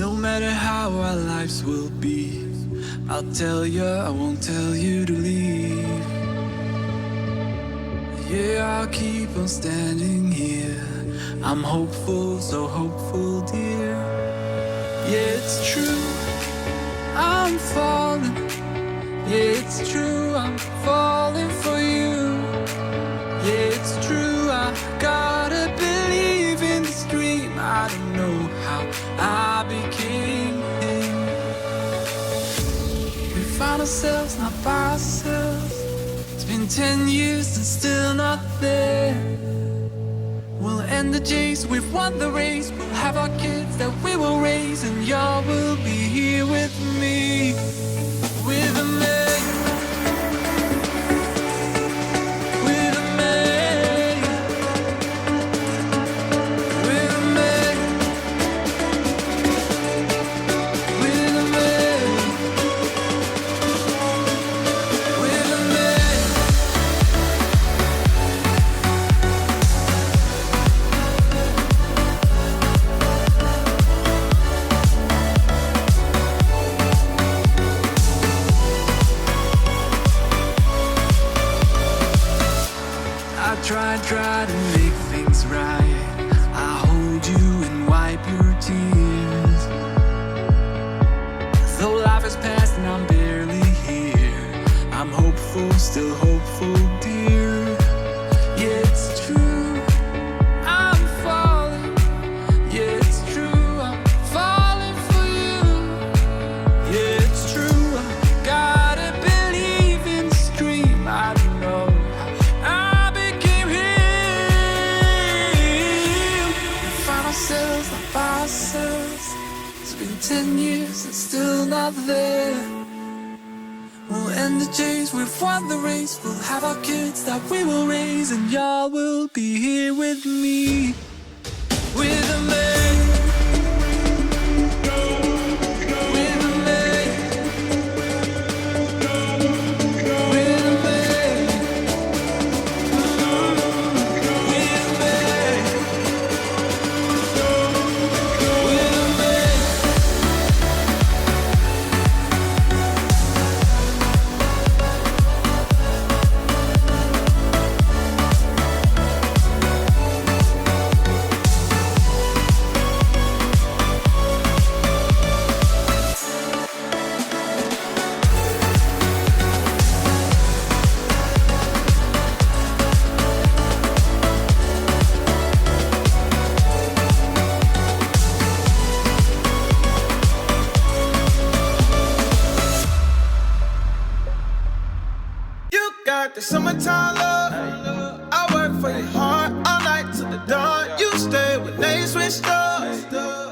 No matter how our lives will be, I'll tell you, I won't tell you to leave. Yeah, I'll keep on standing here. I'm hopeful, so hopeful, dear. Yeah, it's true, I'm falling. Yeah, it's true, I'm falling for you. Yeah, it's true, I gotta believe in this dream. I don't know how I became him. We found ourselves not by ourselves. It's been 10 years and still not there. We'll end the chase, we've won the race. We'll have our kids that we will raise, and y'all will be here with me. With a man. Try to make things right. I hold you and wipe your tears. Though life has passed and I'm barely here, I'm hopeful, still hopeful, dear. Yeah, it's true, I'm falling. Yeah, it's true, I'm falling for you. Yeah, it's true, I gotta believe in this dream. I don't know ourselves, not by ourselves. It's been 10 years and still not there. We'll end the chase, we've won the race. We'll have our kids that we will raise, and y'all will be here with me. With a man. The summertime love, I work for your heart all night till the dawn. You stay when they switch doors.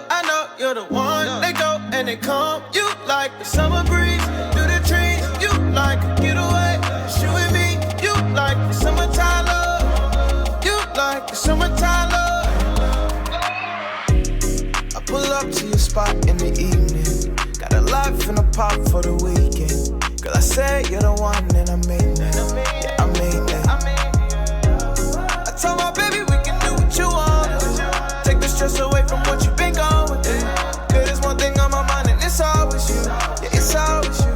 I know you're the one. They go and they come. You like the summer breeze through the trees. You like a getaway, it's you and me. You like the summertime love. You like the summertime love. I pull up to your spot in the evening. Got a life in a pop for the weekend. Girl, I said you're the one and I mean that. Yeah, I mean that. I told my baby we can do what you want. Take the stress away from what you've been going through. Cause there's one thing on my mind and it's always you. Yeah, it's always you.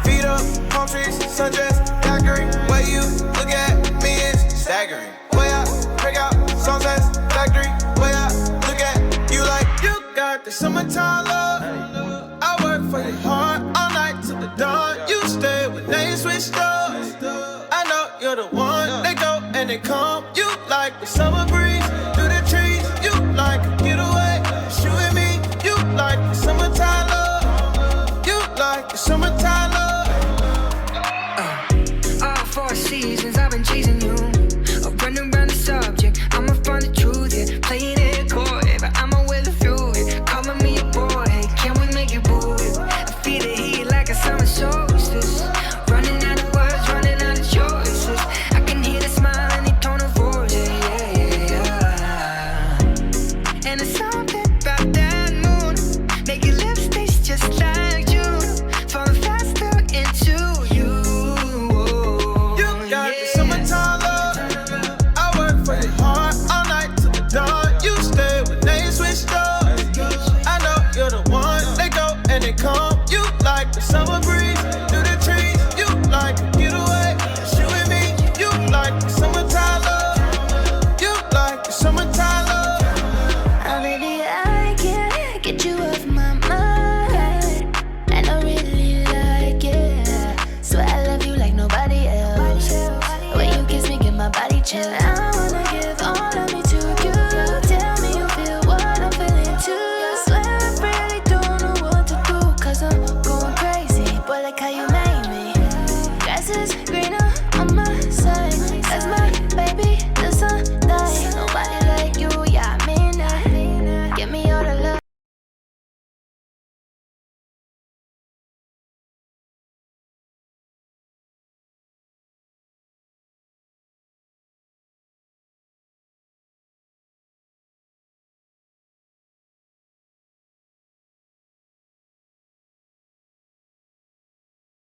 Feet up, palm trees, sundress, daiquiri. Way you look at me is staggering. Way I break out, sunsets, factory. Way I look at you like you got the summertime love. I work for your heart all night till the dawn. You stay when they switch doors. I know you're the one. They go and they come. You like the summer breeze through the trees. You like a getaway, it's you and me. You like the summertime love. You like the summertime love. All 4 seasons I've been chasing you. I'm running around the subject. I'ma find the truth, yeah. Playing it coy, but I'ma weather through it. Calling me a boy, can we make it boo? I feel the heat like a summer solstice. Running out of words, running out of choices. I can hear the smile and the tone of voice, yeah, yeah, yeah. And it's something about that moon, make your lips taste just like June. Falling faster into you. You got the summertime love. I work for your heart all night till the dawn. You stay when they switch doors. I know you're the one. you.